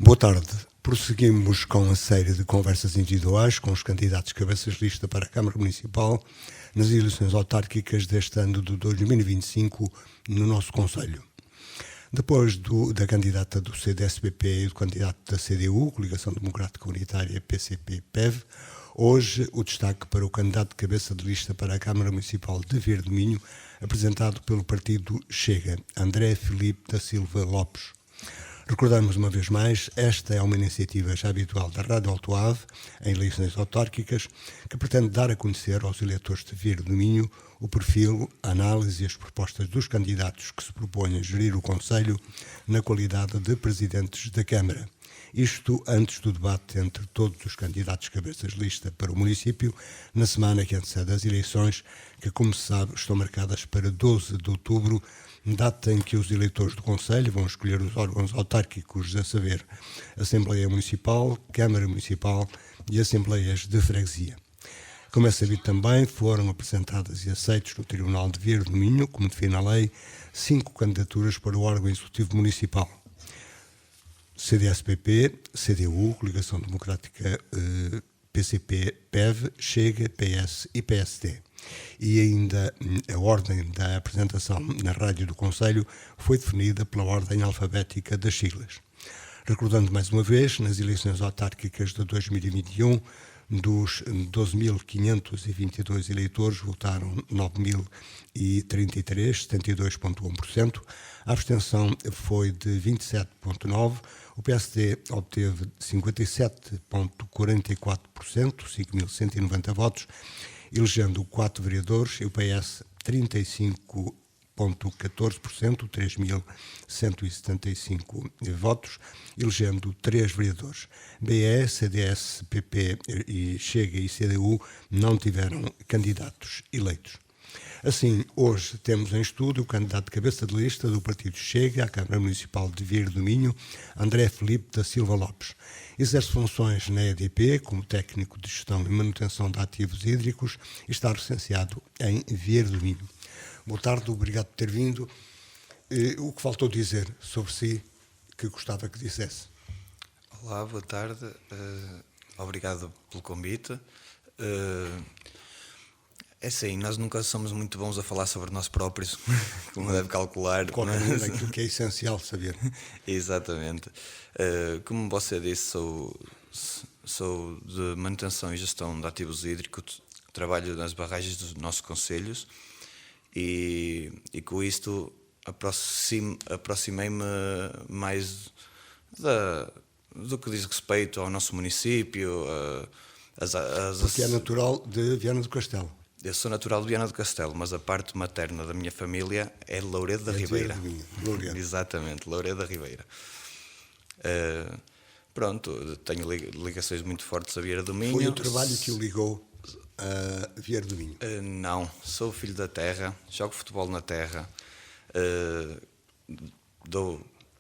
Boa tarde. Prosseguimos com a série de conversas individuais com os candidatos cabeças de lista para a Câmara Municipal nas eleições autárquicas deste ano de 2025 no nosso Conselho. Depois da candidata do CDS-PP e do candidato da CDU, Coligação Democrática Unitária PCP-PEV, hoje o destaque para o candidato de cabeça de lista para a Câmara Municipal de Vier do Minho, apresentado pelo partido Chega, André Filipe da Silva Lopes. Recordamos uma vez mais, esta é uma iniciativa já habitual da Rádio Alto Ave, em eleições autárquicas, que pretende dar a conhecer aos eleitores de Vier do Minho o perfil, a análise e as propostas dos candidatos que se propõem a gerir o Conselho na qualidade de presidentes da Câmara. Isto antes do debate entre todos os candidatos cabeças de lista para o município, na semana que antecede as eleições, que, como se sabe, estão marcadas para 12 de outubro, data em que os eleitores do Conselho vão escolher os órgãos autárquicos, a saber, Assembleia Municipal, Câmara Municipal e Assembleias de Freguesia. Como é sabido também, foram apresentadas e aceitos no Tribunal de Vier do Minho, como define a lei, 5 candidaturas para o órgão executivo municipal. CDS-PP, CDU, Coligação Democrática PCP-PEV, Chega, PS e PSD. E ainda a ordem da apresentação na rádio do Conselho foi definida pela ordem alfabética das siglas. Recordando mais uma vez, nas eleições autárquicas de 2021, dos 12.522 eleitores, votaram 9.033, 72,1%. A abstenção foi de 27,9%. O PSD obteve 57,44%, 5.190 votos, elegendo 4 vereadores, e o PS 35,14%, 3.175 votos, elegendo 3 vereadores. BE, CDS, PP e Chega e CDU não tiveram candidatos eleitos. Assim, hoje temos em estudo o candidato de cabeça de lista do partido Chega à Câmara Municipal de Vier do Minho, André Filipe da Silva Lopes. Exerce funções na EDP como técnico de gestão e manutenção de ativos hídricos e está licenciado em Vier do Minho. Boa tarde, obrigado por ter vindo. O que faltou dizer sobre si que gostava que dissesse? Olá, boa tarde. Obrigado pelo convite. É assim, nós nunca somos muito bons a falar sobre nós próprios, como deve calcular. Qualquer maneira, aquilo que é essencial saber. Exatamente. Como você disse, sou de manutenção e gestão de ativos hídricos, trabalho nas barragens dos nossos concelhos e com isto aproximei-me mais do que diz respeito ao nosso município. Porque é natural de Viana do Castelo. Eu sou natural de Viana do Castelo, mas a parte materna da minha família é de Louredo da Ribeira. Louredo. Exatamente, Louredo da Ribeira. Pronto, tenho ligações muito fortes a Vier do Minho. Foi o trabalho que o ligou a Vier do Minho? Não, sou filho da terra, jogo futebol na terra,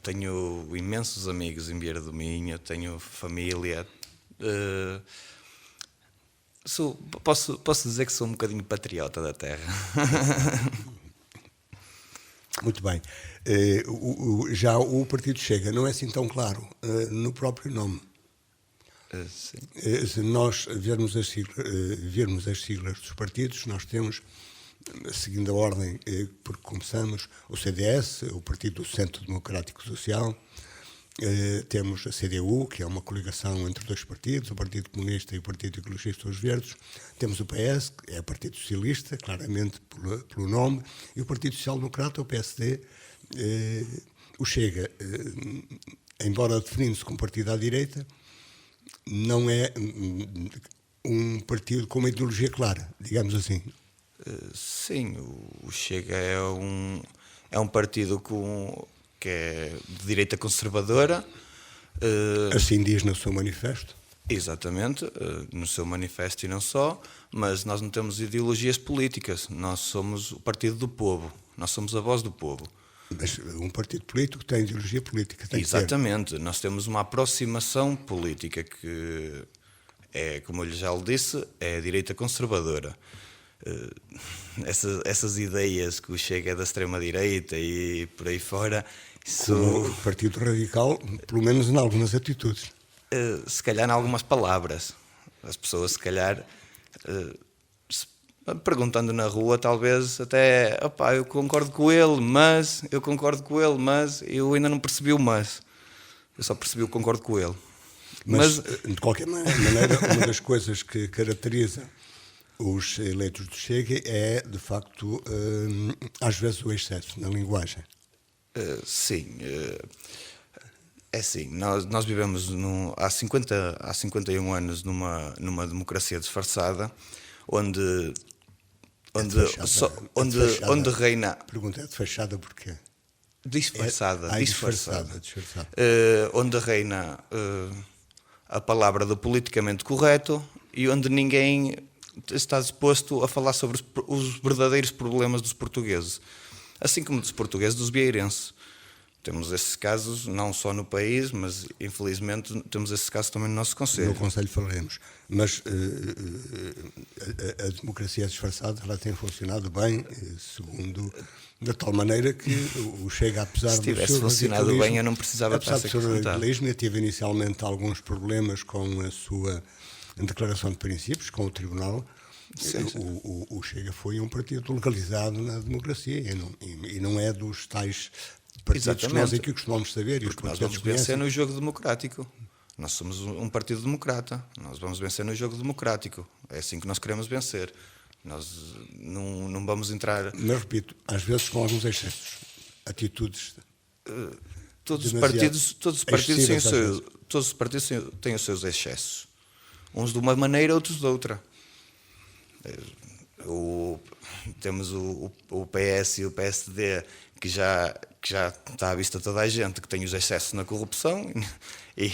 tenho imensos amigos em Vier do Minho, tenho família. Posso dizer que sou um bocadinho patriota da terra. Muito bem. Já o partido Chega não é assim tão claro no próprio nome. Sim. Se nós vermos as siglas dos partidos, nós temos, seguindo a ordem porque começamos, o CDS, o Partido do Centro Democrático Social, temos a CDU, que é uma coligação entre 2 partidos, o Partido Comunista e o Partido Ecologista dos Verdes, temos o PS, que é o Partido Socialista, claramente pelo nome, e o Partido Social Democrata, o PSD, o Chega, embora definindo-se como partido à direita, não é um partido com uma ideologia clara, digamos assim. Sim, o Chega é um partido que é de direita conservadora. Assim diz no seu manifesto? Exatamente, no seu manifesto e não só, mas nós não temos ideologias políticas, nós somos o partido do povo, nós somos a voz do povo. Mas um partido político tem ideologia política, tem Exatamente, que ter. Nós temos uma aproximação política que é, como eu já lhe disse, é a direita conservadora. Essas ideias que o Chega é da extrema-direita e por aí fora, Como o Partido Radical, pelo menos em algumas atitudes. Se calhar em algumas palavras. As pessoas, se calhar, perguntando na rua, talvez até, opá, eu concordo com ele, mas eu ainda não percebi o mas. Eu só percebi o concordo com ele. Mas, de qualquer maneira, uma das coisas que caracteriza os eleitos do Chega é, de facto, às vezes o excesso na linguagem. Sim. É assim, nós vivemos há 51 anos numa democracia disfarçada, onde reina... A pergunta é de fachada porquê? Disfarçada. Disfarçada. Onde reina a palavra do politicamente correto e onde ninguém está disposto a falar sobre os verdadeiros problemas dos portugueses. Assim como dos portugueses, dos vieirenses. Temos esses casos não só no país, mas infelizmente temos esses casos também no nosso Conselho. No Conselho falaremos. Mas a democracia disfarçada ela tem funcionado bem, segundo, de tal maneira que o Chega, apesar do seu radicalismo... Se tivesse funcionado bem, eu não precisava estar a ser Apesar do seu radicalismo, teve inicialmente alguns problemas com a sua declaração de princípios, com o Tribunal. Sim. O Chega foi um partido legalizado na democracia e não é dos tais... partidos que nós aqui costumamos saber. Porque nós vamos vencer no jogo democrático. Nós somos um partido democrata. Nós vamos vencer no jogo democrático. É assim que nós queremos vencer. Nós não vamos entrar... Mas, repito, às vezes com alguns excessos. Atitudes... Todos os partidos têm os seus excessos. Uns de uma maneira, outros de outra. Temos o PS e o PSD que já está à vista toda a gente, que tem os excessos na corrupção e...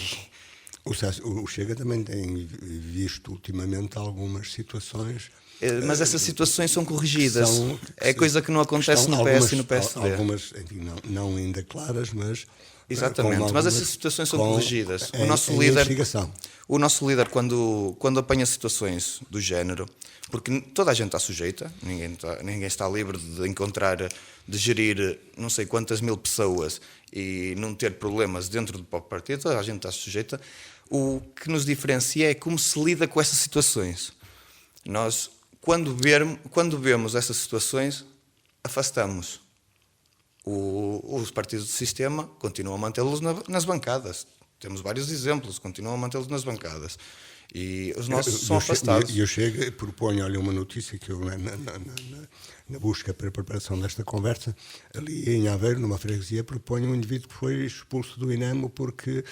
O Chega também tem visto ultimamente algumas situações... Mas essas situações são corrigidas. É coisa que não acontece no PS e no PSD. Algumas, enfim, não ainda claras, mas... Exatamente, mas essas situações são corrigidas. O nosso líder, quando apanha situações do género, porque toda a gente está sujeita, ninguém está livre de encontrar, de gerir não sei quantas mil pessoas e não ter problemas dentro do próprio partido, toda a gente está sujeita. O que nos diferencia é como se lida com essas situações. Nós, quando vemos essas situações, afastamos. Os partidos do sistema continuam a mantê-los nas bancadas. Temos vários exemplos, continuam a mantê-los nas bancadas. E os nossos são afastados. E eu chego e proponho, olha, uma notícia que eu, na busca para a preparação desta conversa, ali em Aveiro, numa freguesia, proponho um indivíduo que foi expulso do INEMO porque,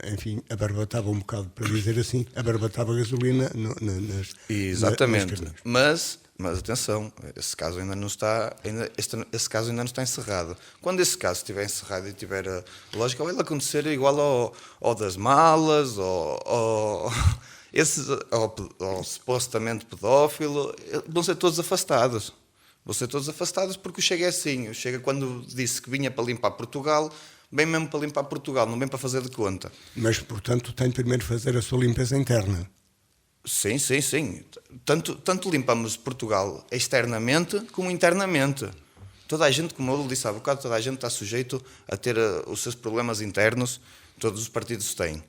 enfim, abarbatava um bocado, para dizer assim, abarbatava gasolina nas... Exatamente. Mas atenção, esse caso ainda não está, esse caso ainda não está encerrado. Quando esse caso estiver encerrado e tiver lógica, vai acontecer igual ao das malas, ao supostamente pedófilo, vão ser todos afastados. Vão ser todos afastados porque o Chega é assim. O Chega, quando disse que vinha para limpar Portugal, vem mesmo para limpar Portugal, não vem para fazer de conta. Mas, portanto, tem primeiro de fazer a sua limpeza interna. Sim. Tanto limpamos Portugal externamente como internamente. Toda a gente, como eu disse há bocado, toda a gente está sujeito a ter os seus problemas internos, todos os partidos têm.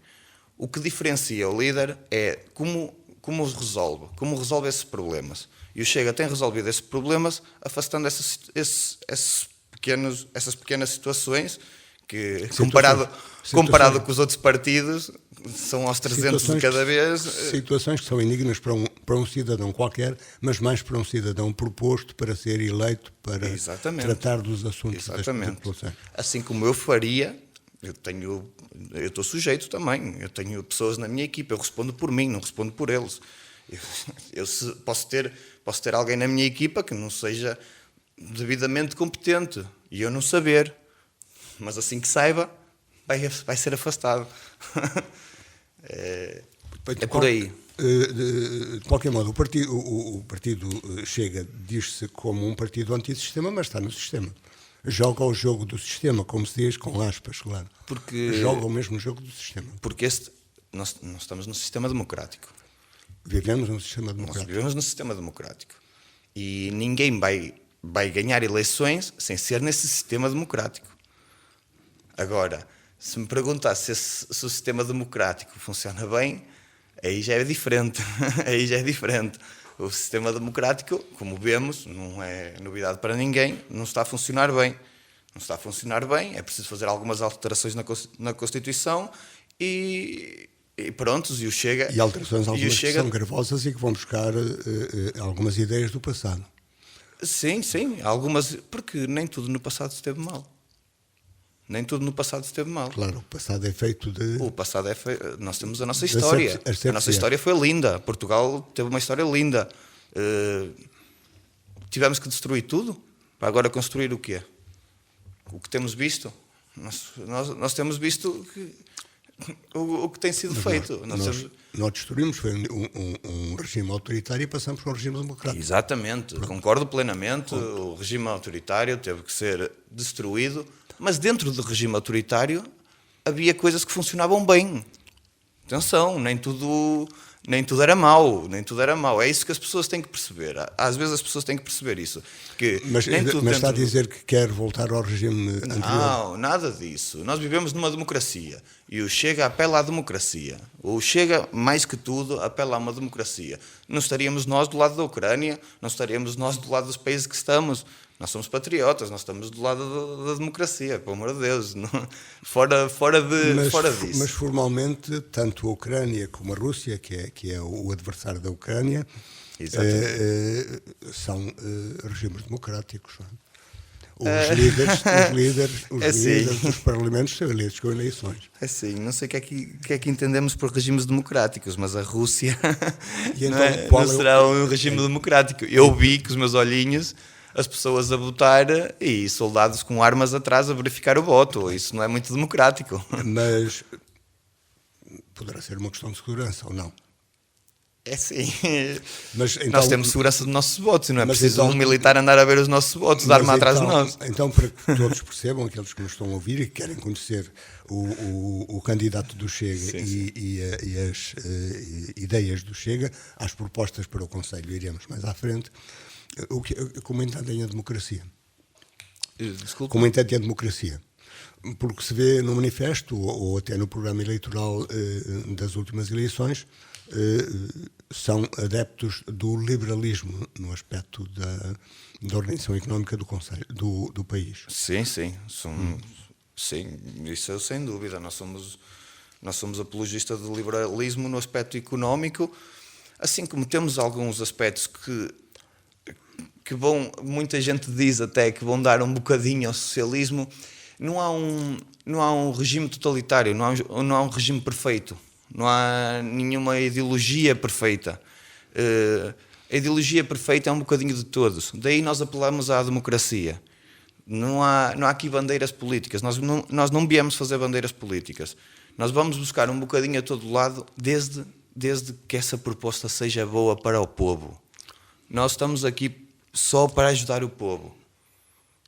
O que diferencia o líder é como os resolve, como resolve esses problemas. E o Chega tem resolvido esses problemas afastando essas pequenas situações que, comparado com os outros partidos, são aos 300 de cada vez. Situações que são indignas para um cidadão qualquer, mas mais para um cidadão proposto para ser eleito para tratar dos assuntos desta população. Assim como eu faria, eu estou sujeito também, eu tenho pessoas na minha equipa, eu respondo por mim, não respondo por eles. Eu posso ter alguém na minha equipa que não seja devidamente competente e eu não saber, mas assim que saiba, vai ser afastado. É por aí. De qualquer modo, o partido Chega diz-se como um partido antissistema, mas está no sistema. Joga o jogo do sistema, como se diz, com aspas, claro. Joga o mesmo jogo do sistema. Porque nós estamos num sistema democrático. Vivemos num sistema democrático. Nós vivemos num sistema democrático. E ninguém vai ganhar eleições sem ser nesse sistema democrático. Agora, se me perguntasse se o sistema democrático funciona bem, aí já é diferente. Aí já é diferente. O sistema democrático, como vemos, não é novidade para ninguém, não está a funcionar bem. Não está a funcionar bem, é preciso fazer algumas alterações na Constituição e prontos, e o Chega... E alterações algumas que são gravosas e que vão buscar algumas ideias do passado. Sim, algumas, porque nem tudo no passado esteve mal. Nem tudo no passado esteve mal. Claro, o passado é feito de... O passado é feito... Nós temos a nossa história. A nossa história foi linda. Portugal teve uma história linda. Tivemos que destruir tudo para agora construir o quê? O que temos visto? Nós temos visto o que tem sido feito. Nós destruímos, foi um regime autoritário e passamos para um regime democrático. Exatamente, concordo plenamente. O regime autoritário teve que ser destruído, mas dentro do regime autoritário havia coisas que funcionavam bem. Atenção, nem tudo era mau, nem tudo era mau. É isso que as pessoas têm que perceber. Às vezes as pessoas têm que perceber isso. Mas está a dizer que quer voltar ao regime anterior? Não, nada disso. Nós vivemos numa democracia e o Chega apela à democracia. O Chega, mais que tudo, apela a uma democracia. Não estaríamos nós do lado da Ucrânia, não estaríamos nós do lado dos países que estamos. Nós somos patriotas, nós estamos do lado da democracia, pelo amor de Deus. Não, fora disso. Mas formalmente, tanto a Ucrânia como a Rússia, que é o adversário da Ucrânia, são regimes democráticos. Não é? Os líderes dos parlamentos são eleitos com eleições. É sim, não sei o que é que entendemos por regimes democráticos, mas a Rússia então, não será um regime democrático. Eu vi com os meus olhinhos as pessoas a votar e soldados com armas atrás a verificar o voto. Isso não é muito democrático. Mas poderá ser uma questão de segurança ou não? É sim. Mas, então, nós temos segurança dos nossos votos, não é preciso um militar andar a ver os nossos votos, de arma atrás de nós. Então, para que todos percebam, aqueles que nos estão a ouvir e que querem conhecer o candidato do Chega e as ideias do Chega, as propostas para o Conselho, iremos mais à frente. Como entendem a democracia? Desculpa. Como entendem a democracia? Porque se vê no manifesto ou até no programa eleitoral das últimas eleições, são adeptos do liberalismo no aspecto da organização económica do Conselho, do país. Sim. Sim, isso sem dúvida. Nós somos apologistas do liberalismo no aspecto económico, assim como temos alguns aspectos que vão, muita gente diz até que vão dar um bocadinho ao socialismo. Não há um regime totalitário, não há um regime perfeito, não há nenhuma ideologia perfeita. A ideologia perfeita é um bocadinho de todos, daí nós apelamos à democracia. Não há aqui bandeiras políticas, nós não viemos fazer bandeiras políticas, nós vamos buscar um bocadinho a todo lado, desde que essa proposta seja boa para o povo. Nós estamos aqui só para ajudar o povo.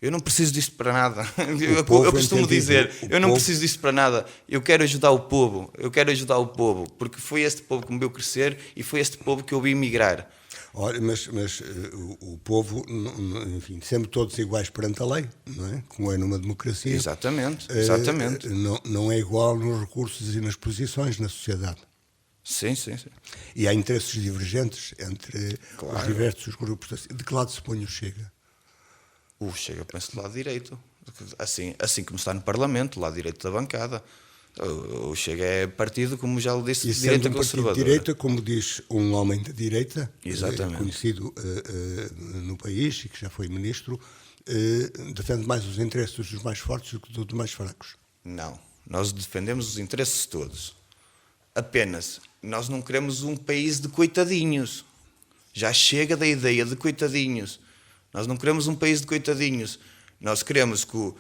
Eu não preciso disso para nada. Eu costumo dizer, eu não preciso disso para nada. Eu quero ajudar o povo. Porque foi este povo que me viu crescer e foi este povo que eu vi migrar. Ora, mas o povo, enfim, sempre todos iguais perante a lei, não é? Como é numa democracia. Exatamente. Não é igual nos recursos e nas posições na sociedade. Sim. E há interesses divergentes entre os diversos grupos. De que lado se põe o Chega? O Chega, eu penso, do lado direito. Assim como está no Parlamento, do lado direito da bancada. O Chega é partido, como já lhe disse, de direita conservadora. De direita, como diz um homem de direita, conhecido no país e que já foi ministro, defende mais os interesses dos mais fortes do que dos mais fracos. Não, nós defendemos os interesses todos. Apenas, nós não queremos um país de coitadinhos. Já chega da ideia de coitadinhos. Nós não queremos um país de coitadinhos. Nós queremos que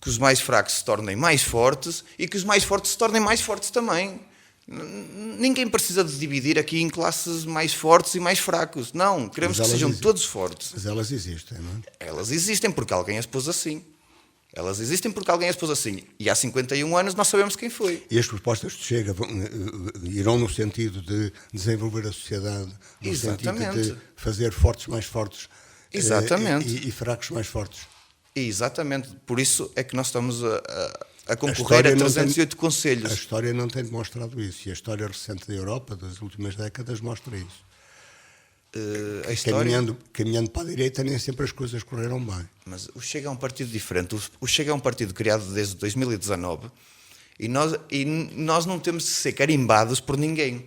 os mais fracos se tornem mais fortes e que os mais fortes se tornem mais fortes também. Ninguém precisa de dividir aqui em classes mais fortes e mais fracos. Não, queremos que sejam todos fortes. Mas elas existem, não é? Elas existem porque alguém as pôs assim. E há 51 anos nós sabemos quem foi. E as propostas de Chega irão no sentido de desenvolver a sociedade, Exatamente. sentido de fazer fortes mais fortes. Exatamente. E fracos mais fortes. Exatamente, por isso é que nós estamos a concorrer história a não 308 A conselhos. história não tem demonstrado isso, e a história recente da Europa, das últimas décadas, mostra isso. A história, Caminhando para a direita, nem sempre as coisas correram bem. mas o Chega é um partido diferente. O Chega é um partido criado desde 2019 e nós não temos que ser carimbados por ninguém.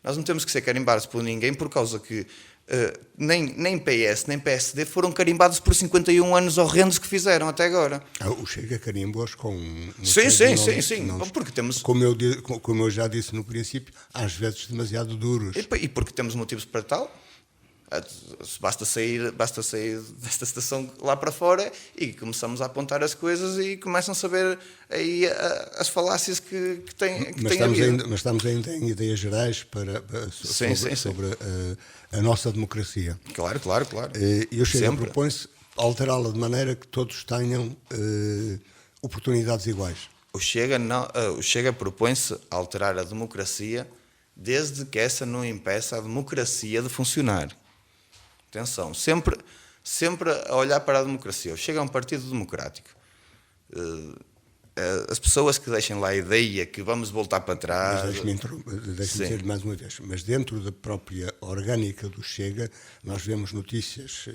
Nós não temos que ser carimbados por ninguém por causa que nem PS nem PSD foram carimbados por 51 anos horrendos que fizeram até agora. O Chega carimbos com Sim. Porque temos, como eu já disse no princípio, às vezes demasiado duros. e porque temos motivos para tal. Basta sair desta estação lá para fora e começamos a apontar as coisas e começam a saber aí as falácias que tem havido. Mas estamos ainda em ideias gerais sobre a nossa democracia. Claro. E o Chega Sempre. propõe-se alterá-la de maneira que todos tenham oportunidades iguais. O Chega propõe-se a alterar a democracia desde que essa não impeça a democracia de funcionar. Atenção, sempre a olhar para a democracia. O Chega é um partido democrático. As pessoas que deixem lá a ideia que vamos voltar para trás... Mas deixe-me dizer mais uma vez, mas dentro da própria orgânica do Chega, nós vemos notícias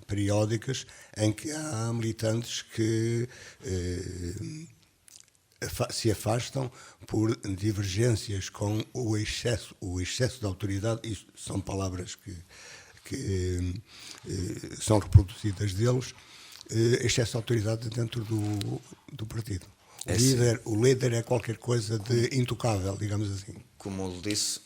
periódicas em que há militantes que se afastam por divergências com o excesso de autoridade. Isto são palavras que são reproduzidas deles, excesso de autoridade dentro do partido. O líder é qualquer coisa de intocável, digamos assim. Como eu disse,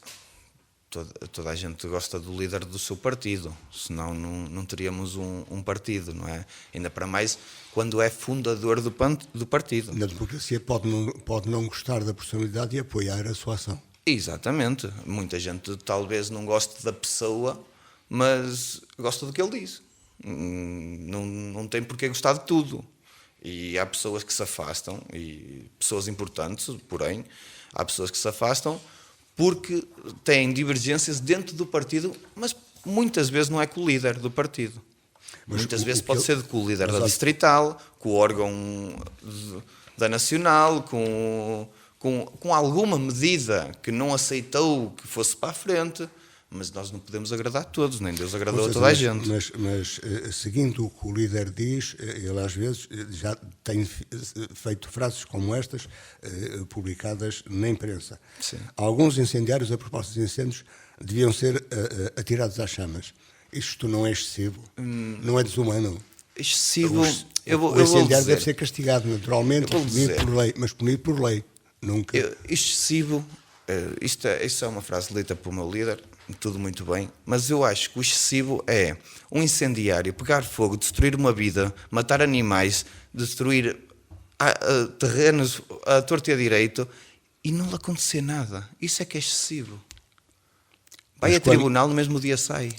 toda a gente gosta do líder do seu partido, senão não teríamos um partido, não é? Ainda para mais quando é fundador do partido. Na democracia pode não gostar da personalidade e apoiar a sua ação. Exatamente. Muita gente talvez não goste da pessoa, mas gosta do que ele diz. Não tem por que gostar de tudo. E há pessoas que se afastam, e pessoas importantes, porém, há pessoas que se afastam porque têm divergências dentro do partido, mas muitas vezes não é com o líder do partido. Mas muitas vezes pode ser com o líder da distrital, com o órgão da nacional, com alguma medida que não aceitou que fosse para a frente. Mas nós não podemos agradar a todos, nem Deus agradou a toda a gente. Mas seguindo o que o líder diz, ele às vezes já tem feito frases como estas, publicadas na imprensa. Sim. Alguns incendiários, a propósito de incêndios, deviam ser atirados às chamas. Isto não é excessivo? Não é desumano? Excessivo, o incendiário deve ser castigado naturalmente, punido por lei. Nunca. Excessivo, isto é uma frase dita pelo meu líder, tudo muito bem, mas eu acho que o excessivo é um incendiário pegar fogo, destruir uma vida, matar animais, destruir terrenos à torta e à direito e não lhe acontecer nada. Isso é que é excessivo. Vai a tribunal, no mesmo dia sai.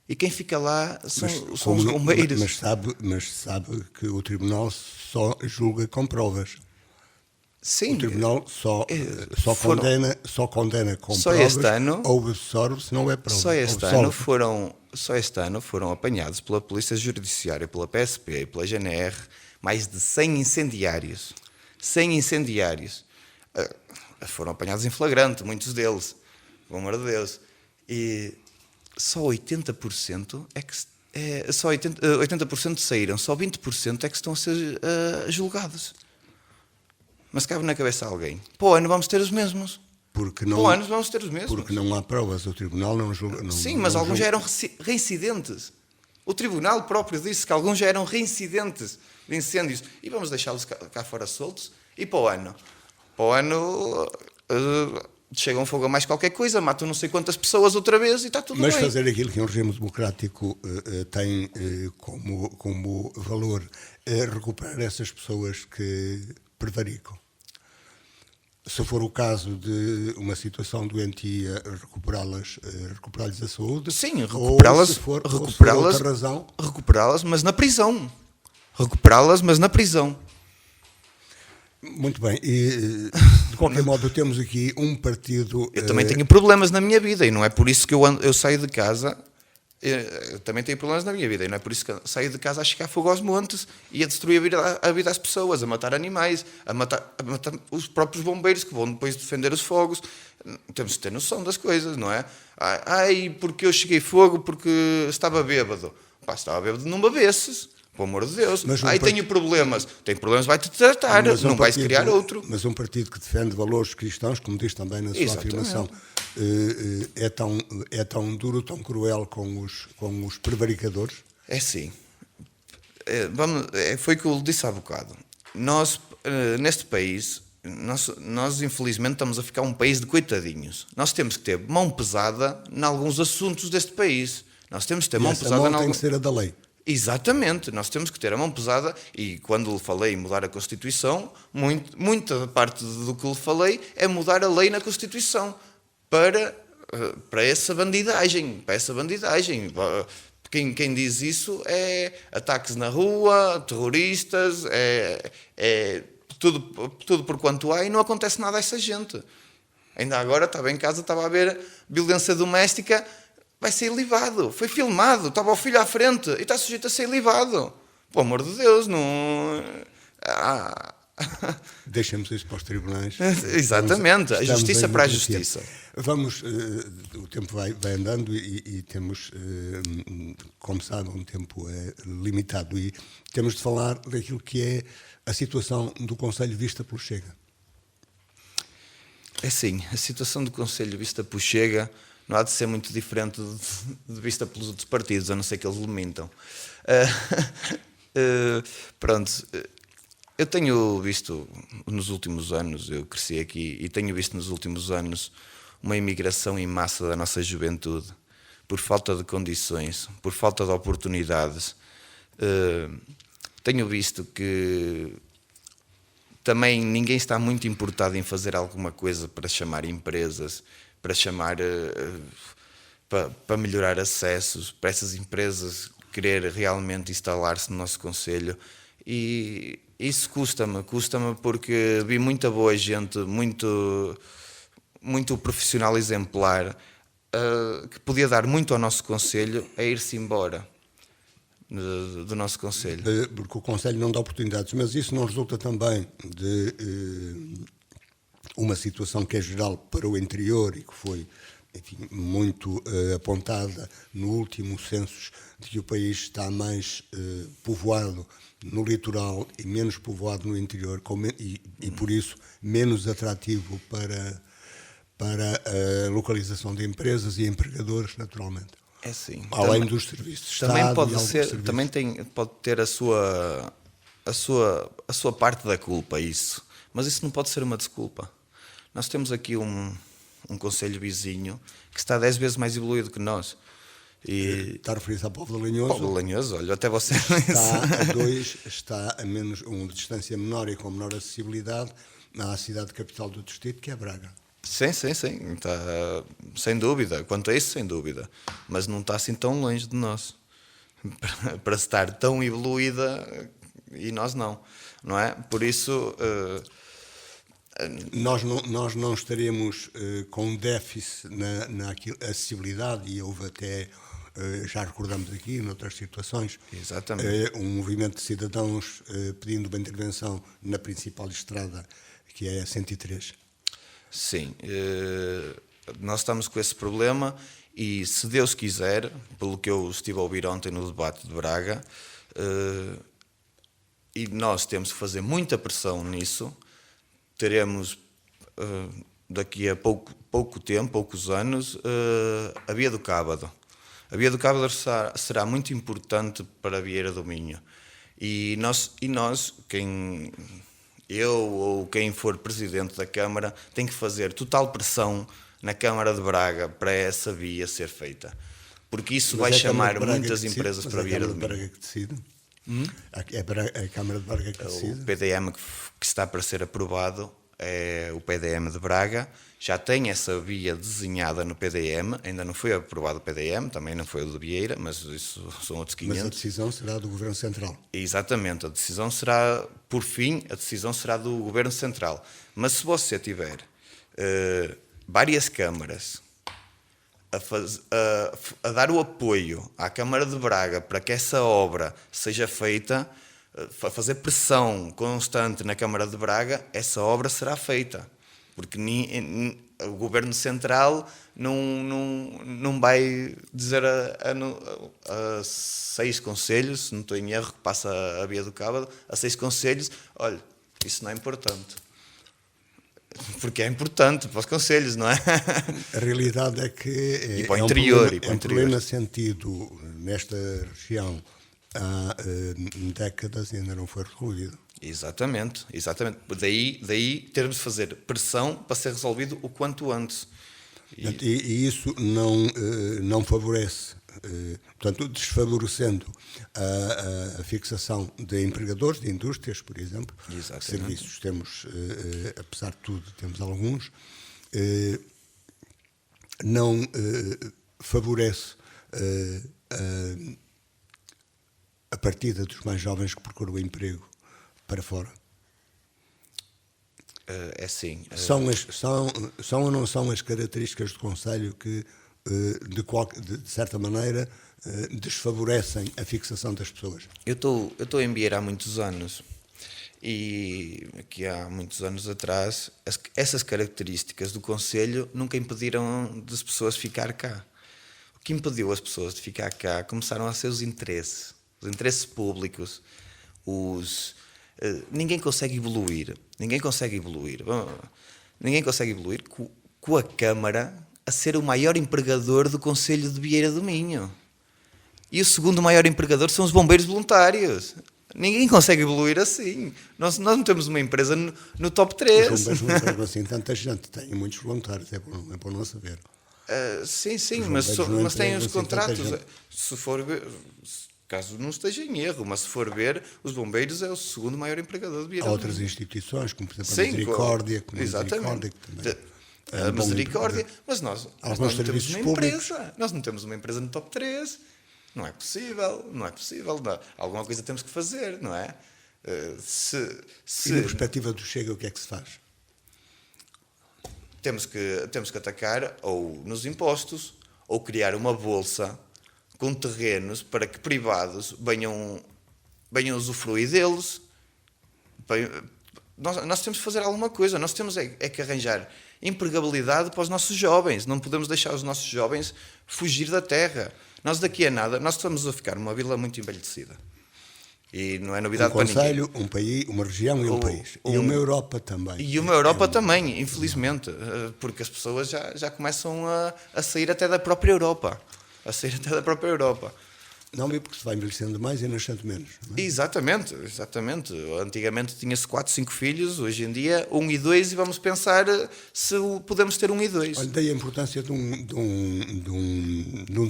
E quem fica lá são os bombeiros. Mas sabe que o tribunal só julga com provas. Sim, o tribunal só condena com só provas, este ano, ou absorve se não é prova. Só este ano foram apanhados pela Polícia Judiciária, pela PSP e pela GNR mais de 100 incendiários. 100 incendiários. Foram apanhados em flagrante, muitos deles, pelo amor de Deus. E só 80% só 80% saíram, só 20% é que estão a ser julgados. Mas cabe na cabeça a alguém. Para o ano vamos ter os mesmos. Porque não há provas. O tribunal não julga. Sim, mas alguns já eram reincidentes. O tribunal próprio disse que alguns já eram reincidentes de incêndios. E vamos deixá-los cá fora soltos. E para o ano? Para o ano chega um fogo a mais qualquer coisa, matam não sei quantas pessoas outra vez e está tudo bem. Mas fazer aquilo que um regime democrático tem como valor é recuperar essas pessoas que prevaricam. Se for o caso de uma situação doentia, recuperar-lhes a saúde. Sim, recuperá-las, mas na prisão. Recuperá-las, mas na prisão. Muito bem. E, de qualquer modo, temos aqui um partido... Eu também tenho problemas na minha vida e não é por isso que eu saio de casa Eu também tenho problemas na minha vida, e não é por isso que saio de casa a chegar fogo aos montes e a destruir a vida às pessoas, a matar animais, a matar os próprios bombeiros que vão depois defender os fogos. Temos de ter noção das coisas, não é? Ai, porque eu cheguei fogo porque estava bêbado. Pá, estava bêbado, não bebesses, pelo amor de Deus. Tenho problemas. Tem problemas, vai-te tratar, não vais criar outro. Mas um partido que defende valores cristãos, como diz também na sua afirmação, é tão duro, tão cruel com os prevaricadores? É sim. Foi o que eu disse há bocado. Nós, neste país, nós infelizmente estamos a ficar um país de coitadinhos. Nós temos que ter mão pesada em alguns assuntos deste país. Nós temos que ter mão pesada em alguns... tem que ser a da lei. Exatamente, nós temos que ter a mão pesada, e quando lhe falei em mudar a Constituição, muita parte do que lhe falei é mudar a lei na Constituição para essa bandidagem. Quem diz isso é ataques na rua, terroristas, tudo por quanto há, e não acontece nada a essa gente. Ainda agora estava em casa, estava a ver violência doméstica, vai ser ilibado. Foi filmado, estava o filho à frente e está sujeito a ser ilibado. Pelo amor de Deus, não... Deixemos isso para os tribunais. Exatamente, a justiça para a justiça. Vamos, o tempo vai andando e temos, como sabe, um tempo limitado, e temos de falar daquilo que é a situação do Conselho vista pelo Chega. É sim, a situação do Conselho vista pelo Chega não há de ser muito diferente de vista pelos outros partidos, a não ser que eles lhe mintam. Pronto, eu tenho visto nos últimos anos, eu cresci aqui, e tenho visto nos últimos anos uma imigração em massa da nossa juventude, por falta de condições, por falta de oportunidades. Tenho visto que também ninguém está muito importado em fazer alguma coisa para chamar empresas, para melhorar acessos, para essas empresas querer realmente instalar-se no nosso concelho. E isso custa-me porque vi muita boa gente, muito profissional exemplar, que podia dar muito ao nosso concelho a ir-se embora do nosso concelho. Porque o concelho não dá oportunidades, mas isso não resulta também de uma situação que é geral para o interior e que foi, enfim, muito apontada no último censo, de que o país está mais povoado no litoral e menos povoado no interior, e por isso menos atrativo para a localização de empresas e empregadores, naturalmente. É sim. Além dos serviços de Estado. Também pode ter a sua parte da culpa, isso. Mas isso não pode ser uma desculpa. Nós temos aqui um concelho vizinho que está 10 vezes mais evoluído que nós. E está a referir-se ao Póvoa de Lanhoso. Póvoa de Lanhoso, olha, até você... Está a menos uma distância menor e com menor acessibilidade à cidade capital do distrito, que é Braga. Sim, está, sem dúvida, quanto a isso, sem dúvida, mas não está assim tão longe de nós, para estar tão evoluída, e nós não é? Por isso... Nós não estaremos com déficit na acessibilidade, e houve até, já recordamos aqui, noutras situações, um movimento de cidadãos pedindo uma intervenção na principal estrada, que é a 103. Sim, nós estamos com esse problema, e se Deus quiser, pelo que eu estive a ouvir ontem no debate de Braga, e nós temos que fazer muita pressão nisso, teremos daqui a pouco tempo, poucos anos, a Via do Cábado. A Via do Cábado será muito importante para a Vieira do Minho. E nós, eu ou quem for presidente da Câmara, tem que fazer total pressão na Câmara de Braga para essa via ser feita. Porque isso vai chamar muitas empresas para a Vieira do Minho. É a Câmara de Braga que decide? É a Câmara de Braga que decide? O PDM que está para ser aprovado é o PDM de Braga. Já tem essa via desenhada no PDM, ainda não foi aprovado o PDM, também não foi o de Vieira, mas isso são outros 500. Mas a decisão será do Governo Central. Exatamente, a decisão será, por fim, a decisão será do Governo Central. Mas se você tiver várias câmaras a dar o apoio à Câmara de Braga para que essa obra seja feita, a fazer pressão constante na Câmara de Braga, essa obra será feita. Porque o Governo Central não vai dizer a 6 conselhos, se não estou em erro, que passa a via do Cabo, a 6 conselhos, olha, isso não é importante. Porque é importante para os conselhos, não é? A realidade é que E para o interior, um problema sentido nesta região há décadas e ainda não foi resolvido. Exatamente. Daí termos de fazer pressão para ser resolvido o quanto antes. E isso não favorece, portanto, desfavorecendo a fixação de empregadores, de indústrias, por exemplo. Exatamente. Serviços temos, apesar de tudo, temos alguns. Não favorece a partida dos mais jovens que procuram emprego para fora. É assim. São ou não são as características do Conselho que, de certa maneira, desfavorecem a fixação das pessoas? Eu estou em Vieira há muitos anos e aqui há muitos anos atrás essas características do Conselho nunca impediram das pessoas ficar cá. O que impediu as pessoas de ficar cá começaram a ser os interesses públicos, ninguém consegue evoluir com a Câmara a ser o maior empregador do Concelho de Vieira do Minho. E o segundo maior empregador são os bombeiros voluntários. Ninguém consegue evoluir assim. Nós não temos uma empresa no top 3. Os bombeiros não empregam assim tanta gente, têm muitos voluntários, é bom não saber. Sim, mas têm os contratos. Se for ver, caso não esteja em erro, mas se for ver, os bombeiros é o segundo maior empregador de Vieira. Há outras instituições, como por exemplo a Misericórdia, exatamente. Também a Misericórdia, mas nós não temos uma públicos. empresa. Nós não temos uma empresa no top 3. Não é possível. Alguma coisa temos que fazer, não é? E na perspectiva do Chega, o que é que se faz? Temos que atacar ou nos impostos ou criar uma bolsa com terrenos para que privados venham usufruir deles. Nós temos que fazer alguma coisa, nós temos que arranjar empregabilidade para os nossos jovens, não podemos deixar os nossos jovens fugir da terra. Nós daqui a nada, nós estamos a ficar numa vila muito envelhecida. E não é novidade para ninguém. Um concelho, um país, uma região e um país. E uma Europa também. E uma Europa também, infelizmente, porque as pessoas já começam a sair até da própria Europa. Não, porque se vai envelhecendo mais e nascendo menos. Não é? Exatamente. Antigamente tinha-se 4, 5 filhos, hoje em dia 1 e 2, e vamos pensar se podemos ter 1 e 2. Olha, daí a importância de um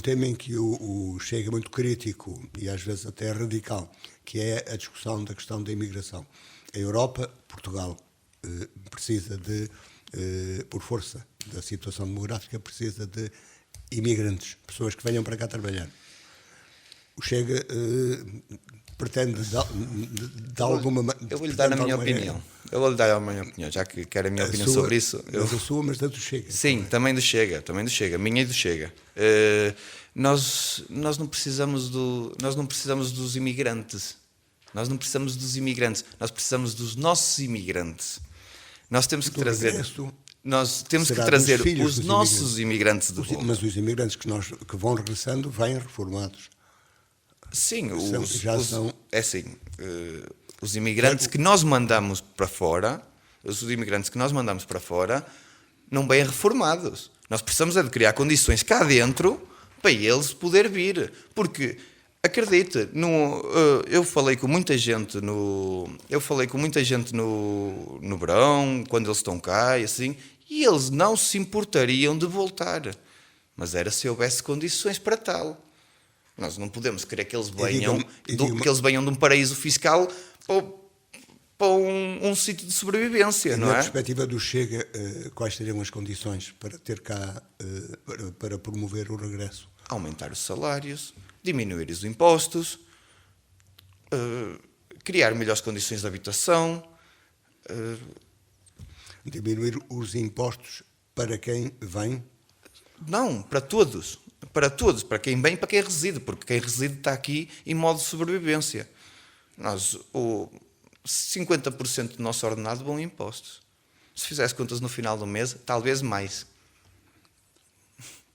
tema em que o Chega é muito crítico e às vezes até radical, que é a discussão da questão da imigração. A Europa, Portugal, precisa de, por força da situação demográfica, precisa de imigrantes, pessoas que venham para cá trabalhar. O Chega pretende de alguma maneira... Eu vou-lhe dar a minha opinião. Já que quer a minha opinião sobre isso. Mas a sua, mas da do Chega. Sim, também do Chega. Minha e do Chega. Nós não precisamos dos imigrantes. Nós precisamos dos nossos imigrantes. Nós temos que trazer os nossos imigrantes de volta. Mas os imigrantes que vão regressando vêm reformados. Sim, os imigrantes que nós mandamos para fora, não vêm reformados. Nós precisamos de criar condições cá dentro para eles poder vir, porque acredite, eu falei com muita gente no verão, quando eles estão cá e assim, e eles não se importariam de voltar, mas era se houvesse condições para tal. Nós não podemos querer que eles venham de um paraíso fiscal para um sítio de sobrevivência, não é? Na perspectiva do Chega, quais seriam as condições para ter cá, para promover o regresso? Aumentar os salários, diminuir os impostos, criar melhores condições de habitação. Diminuir os impostos para quem vem? Não, para todos. Para todos, para quem vem e para quem reside, porque quem reside está aqui em modo de sobrevivência. Nós, 50% do nosso ordenado vão em impostos. Se fizesse contas no final do mês, talvez mais.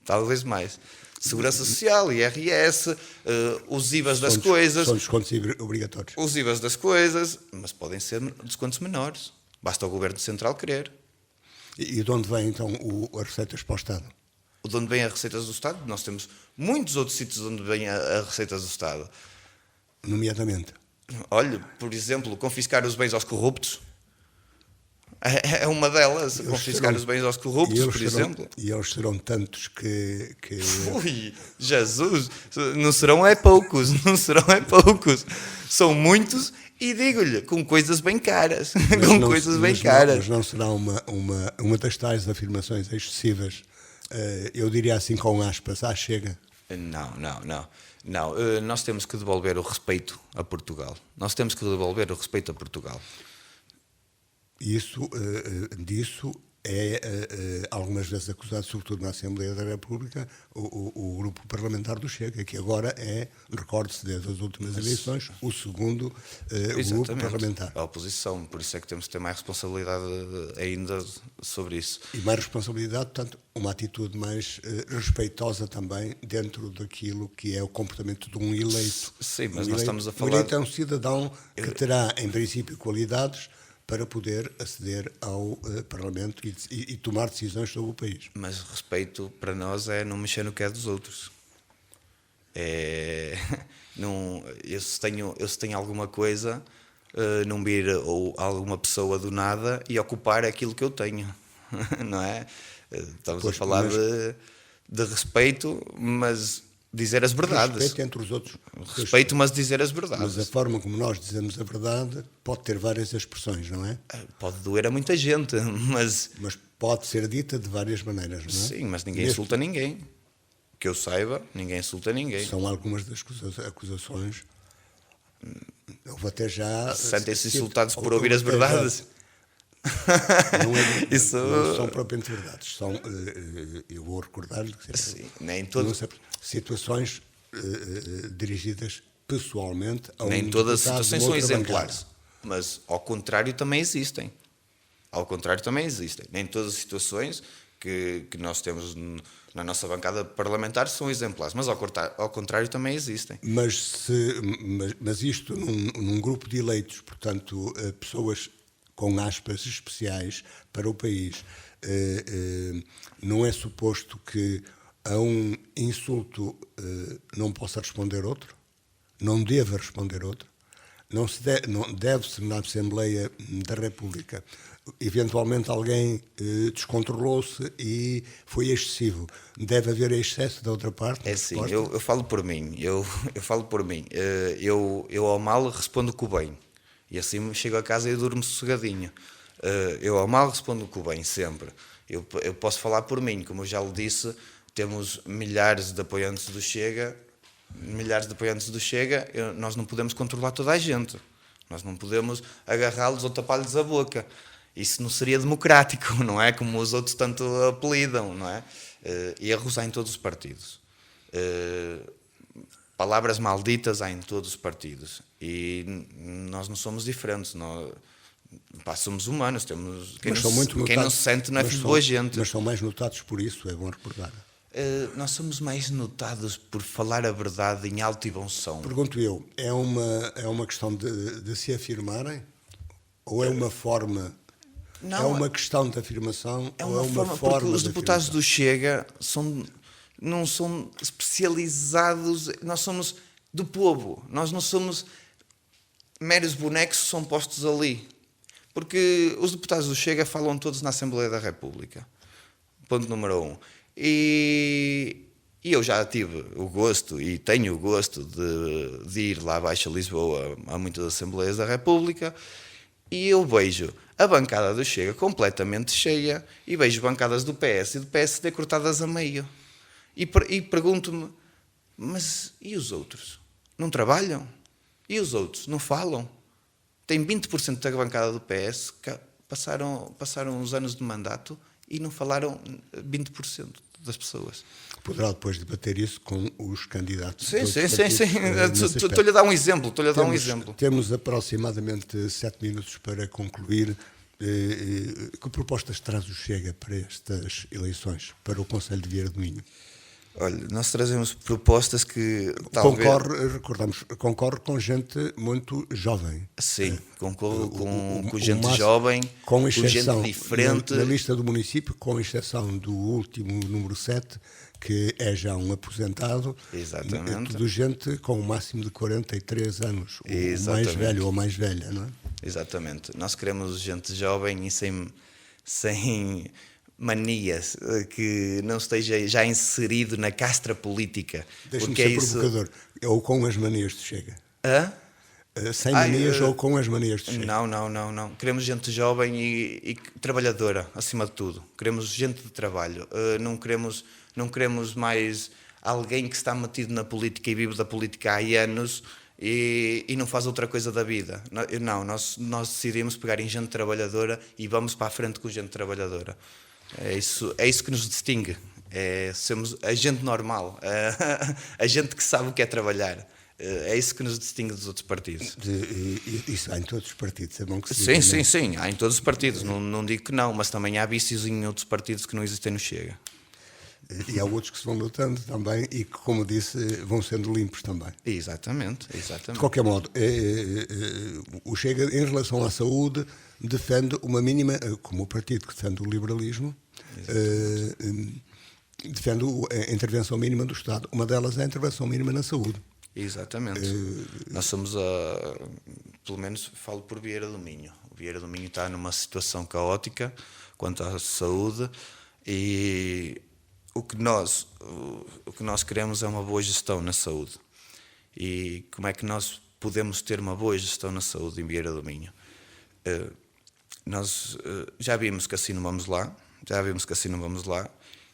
Talvez mais. Segurança Social, IRS, os IVAs das coisas. São descontos obrigatórios. Os IVAs das coisas, mas podem ser descontos menores. Basta o Governo Central querer. E de onde vêm então as receitas para o Estado? De onde vêm as receitas do Estado? Nós temos muitos outros sítios onde vêm as receitas do Estado. Nomeadamente? Olha, por exemplo, confiscar os bens aos corruptos. É uma delas, confiscar os bens aos corruptos, por exemplo. E eles serão tantos que... Ui, Jesus, não serão é poucos, não serão é poucos. São muitos e digo-lhe, com coisas bem caras. Mas não será uma das tais afirmações excessivas, eu diria assim com aspas, chega. Não. Nós temos que devolver o respeito a Portugal. Disso é algumas vezes acusado, sobretudo na Assembleia da República, o grupo parlamentar do Chega, que agora é, recorde-se desde as últimas eleições, o segundo grupo parlamentar. A oposição, por isso é que temos que ter mais responsabilidade ainda sobre isso. E mais responsabilidade, portanto, uma atitude mais respeitosa também dentro daquilo que é o comportamento de um eleito. Sim, mas nós estamos a falar... Um eleito é um cidadão que terá, em princípio, qualidades para poder aceder ao Parlamento e tomar decisões sobre o país. Mas respeito para nós é não mexer no que é dos outros. Eu se tenho alguma coisa, não vir ou alguma pessoa do nada e ocupar aquilo que eu tenho, não é? Estamos a falar de respeito, mas dizer as verdades. Respeito entre os outros. Respeito, mas dizer as verdades. Mas a forma como nós dizemos a verdade pode ter várias expressões, não é? Pode doer a muita gente, mas... Mas pode ser dita de várias maneiras, não é? Sim, mas ninguém insulta ninguém. Que eu saiba, ninguém insulta ninguém. São algumas das acusações. Houve até já... Sentem-se insultados por ouvir as verdades. Não são propriamente verdades. São, eu vou recordar-lhe que nem todas situações dirigidas pessoalmente a nem um todas as situações são exemplares, bancada. mas ao contrário também existem. Nem todas as situações que nós temos na nossa bancada parlamentar são exemplares, mas ao contrário também existem. Mas isto num grupo de eleitos, portanto, pessoas com aspas especiais para o país, não é suposto que a um insulto não possa responder outro? Não deva responder outro? Não deve-se na Assembleia da República. Eventualmente alguém descontrolou-se e foi excessivo. Deve haver excesso da outra parte? É assim, eu falo por mim. Eu ao mal respondo com o bem. E assim chego a casa e durmo sossegadinho. Eu ao mal respondo com o bem, sempre. Eu posso falar por mim, como eu já lhe disse, temos milhares de apoiantes do Chega, nós não podemos controlar toda a gente. Nós não podemos agarrá-los ou tapar-lhes a boca. Isso não seria democrático, não é? Como os outros tanto apelidam, não é? Erros há em todos os partidos. Palavras malditas há em todos os partidos. E nós não somos diferentes. Somos humanos. Quem não se sente não é filho de boa gente. Mas são mais notados por isso, é bom recordar. Nós somos mais notados por falar a verdade em alto e bom som. Pergunto eu, é uma questão de se afirmarem? Ou é uma forma... Não, é uma questão de afirmação? É uma forma porque os deputados do Chega não são especializados, nós somos do povo, nós não somos meros bonecos que são postos ali. Porque os deputados do Chega falam todos na Assembleia da República. Ponto número 1. E eu já tive o gosto e tenho o gosto de ir lá abaixo a Lisboa a muitas Assembleias da República e eu vejo a bancada do Chega completamente cheia e vejo bancadas do PS e do PSD cortadas a meio. E pergunto-me, mas e os outros? Não trabalham? E os outros? Não falam? Tem 20% da bancada do PS que passaram os anos de mandato e não falaram 20% das pessoas. Poderá depois debater isso com os candidatos. Sim. Estou-lhe Estou-lhe a dar um exemplo. Temos aproximadamente 7 minutos para concluir. Que propostas traz o Chega para estas eleições, para o Conselho de Vieira do Minho? Olha, nós trazemos propostas que concorre com gente muito jovem. Sim, concorre com gente jovem, com gente diferente. Na lista do município, com exceção do último número 7, que é já um aposentado. Exatamente. É tudo gente com o máximo de 43 anos, o Exatamente. mais velho ou mais velha, não é? Exatamente. Nós queremos gente jovem e sem manias, que não esteja já inserido na castra política. Deixa-me porque ser provocador. Ou com as manias de Chega. Hã? Sem manias ou com as manias de Chega? Não. Queremos gente jovem e trabalhadora, acima de tudo. Queremos gente de trabalho. Não queremos mais alguém que está metido na política e vive da política há anos e não faz outra coisa da vida. Não, nós decidimos pegar em gente trabalhadora e vamos para a frente com gente trabalhadora. É isso que nos distingue. Somos a gente normal, a gente que sabe o que é trabalhar. É isso que nos distingue dos outros partidos. Isso há em todos os partidos, é bom que se diga. Sim, há em todos os partidos. Não digo que não, mas também há vícios em outros partidos que não existem no Chega. E há outros que se vão lutando também e que, como disse, vão sendo limpos também. Exatamente. De qualquer modo, o Chega, em relação à saúde, defende uma mínima, como o partido que defende o liberalismo, defende a intervenção mínima do Estado. Uma delas é a intervenção mínima na saúde. Exatamente. Nós somos pelo menos falo por Vieira do Minho. O Vieira do Minho está numa situação caótica quanto à saúde e o que nós queremos é uma boa gestão na saúde. E como é que nós podemos ter uma boa gestão na saúde em Vieira do Minho? Nós já vimos que assim não vamos lá,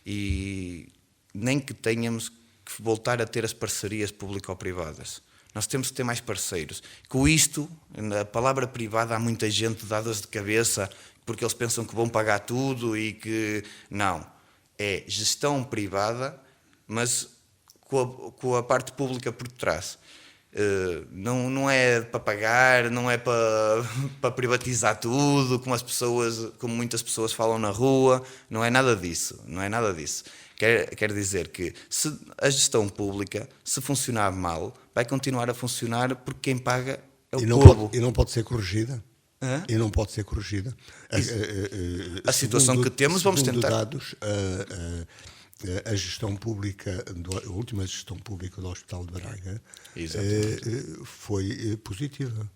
e nem que tenhamos que voltar a ter as parcerias público-privadas. Nós temos que ter mais parceiros. Com isto, na palavra privada, há muita gente dá-dores de cabeça porque eles pensam que vão pagar tudo e que... Não. É gestão privada, mas com a parte pública por trás. Não é para pagar, não é para privatizar tudo, como muitas pessoas falam na rua, não é nada disso. Quer dizer que se a gestão pública, se funcionar mal, vai continuar a funcionar porque quem paga é o povo. E não pode ser corrigida? Hã? E não pode ser corrigida? A situação que temos, vamos tentar. Dados, a gestão pública, a última gestão pública do Hospital de Braga foi positiva.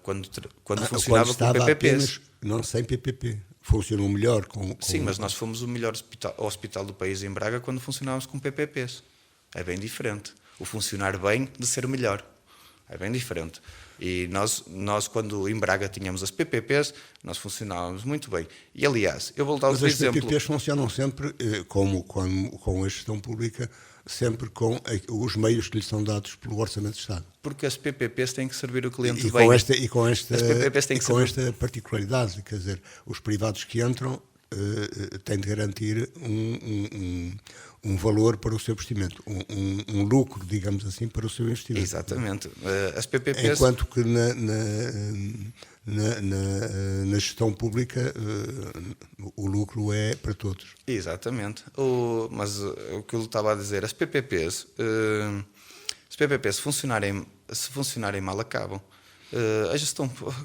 Quando funcionava com PPPs. Não sem PPP. Funcionou melhor com... Sim, mas nós fomos o melhor hospital do país em Braga quando funcionávamos com PPPs. É bem diferente. O funcionar bem de ser melhor. É bem diferente. E nós quando em Braga tínhamos as PPPs, nós funcionávamos muito bem. E, aliás, eu vou dar outro exemplo. Mas as PPPs funcionam sempre, com a gestão pública, sempre com os meios que lhes são dados pelo Orçamento de Estado. Porque as PPPs têm que servir o cliente bem. Com esta particularidade, quer dizer, os privados que entram têm de garantir um valor para o seu investimento, um lucro, digamos assim, para o seu investimento. Exatamente. As PPPs... Enquanto que na gestão pública o lucro é para todos. Exatamente. Mas o que eu estava a dizer, as PPPs, se funcionarem mal, acabam.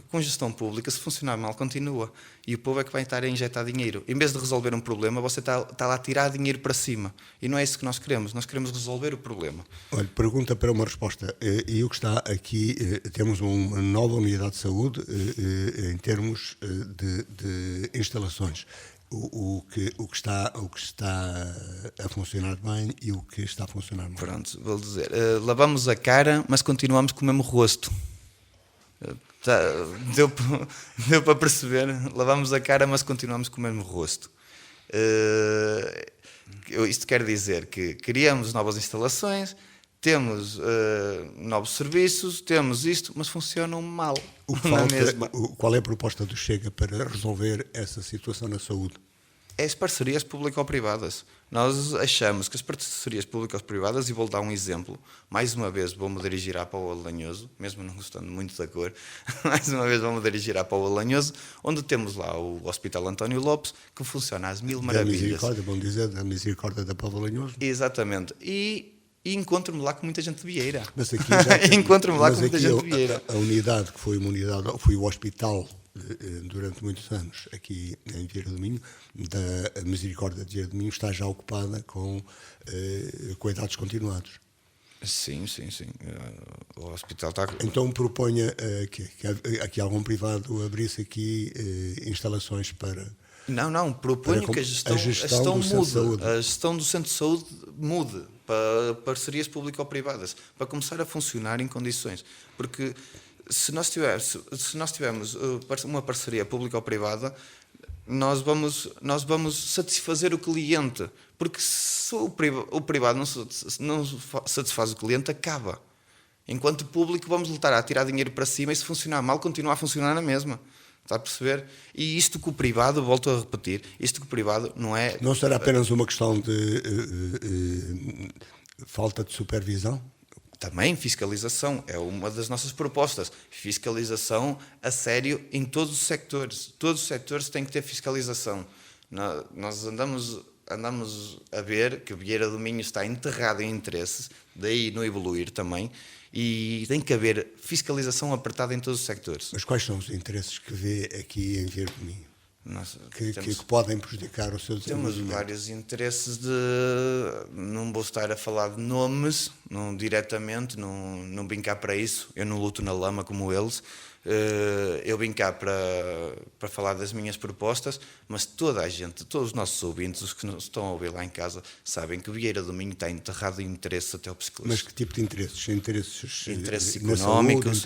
Com gestão pública, se funcionar mal, continua. E o povo é que vai estar a injetar dinheiro. Em vez de resolver um problema, você está lá a tirar dinheiro para cima. E não é isso que nós queremos. Nós queremos resolver o problema. Olha, pergunta para uma resposta. E o que está aqui, temos uma nova unidade de saúde em termos de instalações. O que está a funcionar bem e o que está a funcionar mal. Pronto, vou dizer. Lavamos a cara, mas continuamos com o mesmo rosto. Deu para perceber? Lavamos a cara, mas continuamos com o mesmo rosto. Isto quer dizer que criamos novas instalações, temos novos serviços, temos isto, mas funcionam mal. Qual é a proposta do Chega para resolver essa situação na saúde? é as parcerias público-privadas. Nós achamos que as parcerias público-privadas, e vou dar um exemplo, mais uma vez vou-me dirigir à Paula Lanhoso, mesmo não gostando muito da cor, mais uma vez vou-me dirigir à Paula Lanhoso, onde temos lá o Hospital António Lopes, que funciona às mil maravilhas. Da Misericórdia, bom dizer, da Misericórdia da Paula Lanhoso. Exatamente. E encontro-me lá com muita gente de Vieira. Mas aqui já, Encontro-me lá mas com muita aqui gente de Vieira. a unidade que foi uma unidade, foi o hospital durante muitos anos aqui em Vieira do Minho, da Misericórdia de Vieira do Minho, está já ocupada com cuidados continuados. Sim. O hospital está... Então proponha que aqui algum privado abrisse aqui instalações para... Não, proponho que a gestão mude. A gestão do centro de saúde mude para parcerias público-privadas, para começar a funcionar em condições. Porque se nós tivermos uma parceria público-privada, nós vamos satisfazer o cliente. Porque se o privado não satisfaz o cliente, acaba. Enquanto público, vamos lutar a tirar dinheiro para cima, e se funcionar mal, continuar a funcionar na mesma. Está a perceber? E isto que o privado, volto a repetir, isto que o privado não é... Não será apenas uma questão de falta de supervisão? Também fiscalização é uma das nossas propostas. Fiscalização a sério em todos os sectores. Todos os sectores têm que ter fiscalização. Nós andamos a ver que Vieira do Minho está enterrado em interesses, daí no evoluir também, e tem que haver fiscalização apertada em todos os sectores. Mas quais são os interesses que vê aqui em Vieira do Minho? Que podem prejudicar o seu desenvolvimento? Temos vários interesses não vou estar a falar de nomes, não diretamente, não vim cá para isso, eu não luto na lama como eles, eu vim cá para falar das minhas propostas, mas toda a gente, todos os nossos ouvintes, os que nos estão a ouvir lá em casa, sabem que Vieira do Minho está enterrado em interesses até o pescoço. Mas que tipo de interesses? Interesses económicos,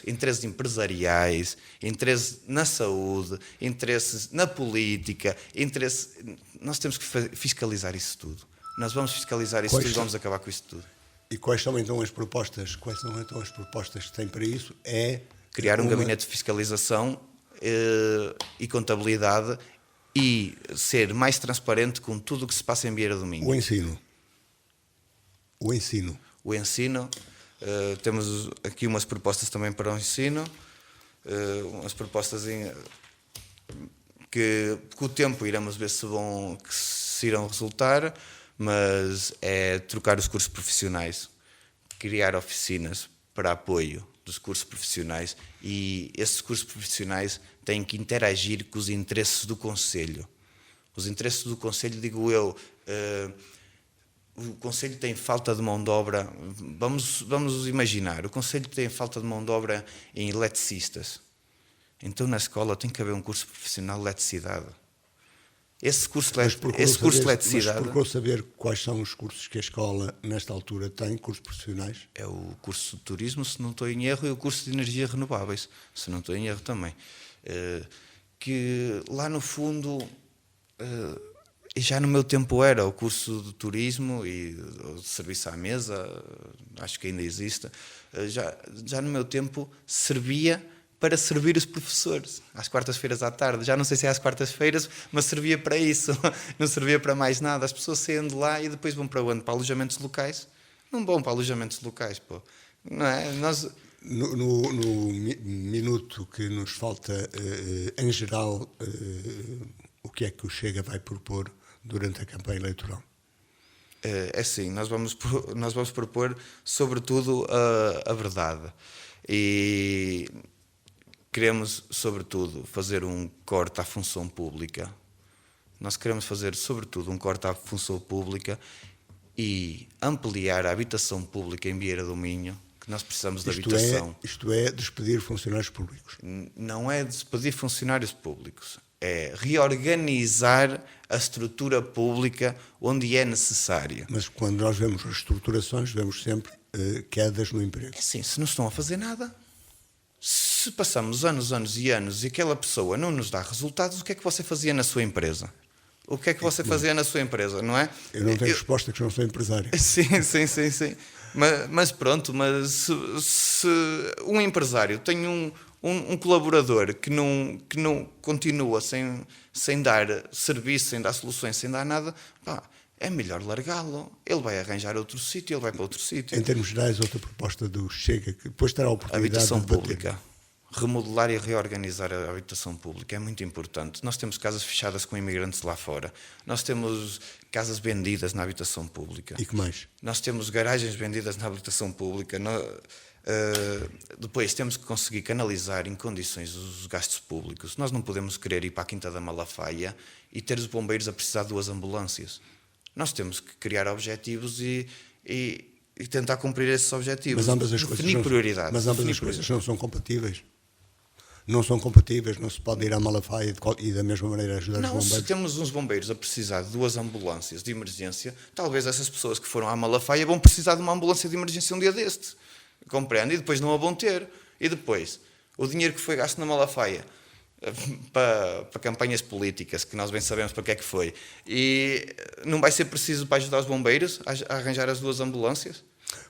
interesses empresariais, interesses na saúde, interesses na política, nós temos que fiscalizar isso tudo. Nós vamos fiscalizar isso tudo e vamos acabar com isso tudo. E quais são então as propostas? Quais são então as propostas que tem para isso? É criar um gabinete de fiscalização e contabilidade e ser mais transparente com tudo o que se passa em Vieira do Minho. O ensino. Temos aqui umas propostas também para o ensino, umas propostas que com o tempo iremos ver se irão resultar, mas é trocar os cursos profissionais, criar oficinas para apoio dos cursos profissionais, e esses cursos profissionais têm que interagir com os interesses do Conselho. Os interesses do Conselho, digo eu, o Conselho tem falta de mão de obra, vamos imaginar, o Conselho tem falta de mão de obra em eletricistas. Então na escola tem que haver um curso profissional de eletricidade. Esse curso de eletricidade... Mas procurou saber quais são os cursos que a escola, nesta altura, tem, cursos profissionais? É o curso de turismo, se não estou em erro, e o curso de energias renováveis, se não estou em erro também. Que lá no fundo, já no meu tempo era o curso de turismo e de serviço à mesa, acho que ainda existe, já no meu tempo servia para servir os professores, às quartas-feiras à tarde. Já não sei se é às quartas-feiras, mas servia para isso, não servia para mais nada. As pessoas saem de lá e depois vão para onde? Para alojamentos locais? Não vão para alojamentos locais, pô. Não é? No minuto que nos falta, em geral, o que é que o Chega vai propor durante a campanha eleitoral? É assim, nós vamos propor, sobretudo, a verdade. E queremos, sobretudo, fazer um corte à função pública. Nós queremos fazer, sobretudo, um corte à função pública e ampliar a habitação pública em Vieira do Minho, que nós precisamos de habitação. Isto é despedir funcionários públicos? Não é despedir funcionários públicos, é reorganizar a estrutura pública onde é necessário. Mas quando nós vemos reestruturações, vemos sempre quedas no emprego. Sim, se não estão a fazer nada. Se passamos anos e aquela pessoa não nos dá resultados, o que é que você fazia na sua empresa? O que é que você fazia na sua empresa, não é? Eu não tenho resposta, que não sou empresário. Sim. Mas pronto, se um empresário tem Um colaborador que não continua sem dar serviço, sem dar soluções, sem dar nada, pá, é melhor largá-lo. Ele vai arranjar outro sítio, ele vai para outro sítio. Em termos gerais, outra proposta do Chega, que depois terá a oportunidade Habitação de debater. pública. Remodelar e reorganizar a habitação pública é muito importante. Nós temos casas fechadas com imigrantes lá fora. Nós temos casas vendidas na habitação pública. E que mais? Nós temos garagens vendidas na habitação pública. Depois temos que conseguir canalizar em condições os gastos públicos. Nós não podemos querer ir para a Quinta da Malafaia e ter os bombeiros a precisar de 2 ambulâncias. Nós temos que criar objetivos e tentar cumprir esses objetivos. Mas ambas as definir prioridades. Mas ambas as coisas não são compatíveis. Não são compatíveis, não se pode ir à Malafaia e da mesma maneira ajudar os Não, bombeiros. se temos uns bombeiros a precisar de 2 ambulâncias de emergência, talvez essas pessoas que foram à Malafaia vão precisar de uma ambulância de emergência um dia deste. Compreende? E depois não a vão ter. E depois, o dinheiro que foi gasto na Malafaia para campanhas políticas, que nós bem sabemos para que é que foi, e não vai ser preciso para ajudar os bombeiros a arranjar as 2 ambulâncias?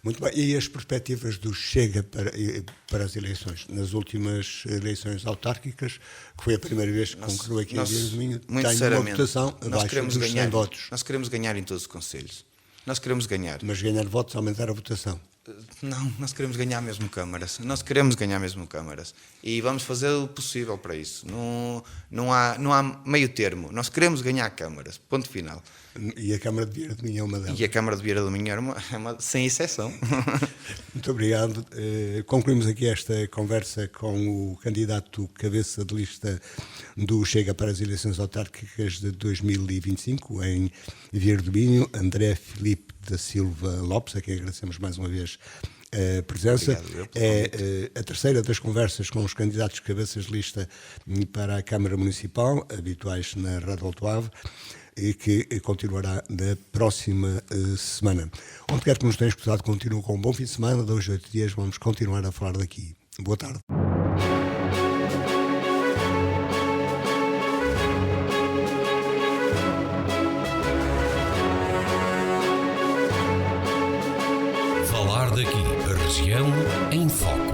Muito bem. E as perspectivas do Chega para as eleições? Nas últimas eleições autárquicas, que foi a primeira vez que concorreu aqui em Vila do Minho, tem uma votação abaixo dos 100 votos. Nós queremos ganhar em todos os concelhos. Nós queremos ganhar. Mas ganhar votos, aumentar a votação. Não, nós queremos ganhar mesmo câmaras. Nós queremos ganhar mesmo câmaras. E vamos fazer o possível para isso. Não há meio termo. Nós queremos ganhar câmaras. Ponto final. E a Câmara de Vieira do Minho é uma delas. E a Câmara de Vieira do Minho é uma sem exceção. Muito obrigado. Concluímos aqui esta conversa com o candidato cabeça de lista do Chega para as eleições autárquicas de 2025 em Vieira do Minho, André Filipe da Silva Lopes, a quem agradecemos mais uma vez a presença. Obrigado, é a terceira das conversas com os candidatos cabeças de lista para a Câmara Municipal, habituais na Rádio Alto Ave, e que continuará na próxima semana. Onde quer que nos tenha escutado, continuo com um bom fim de semana. De hoje a 8 dias vamos continuar a falar daqui. Boa tarde. Falar daqui, a região em foco.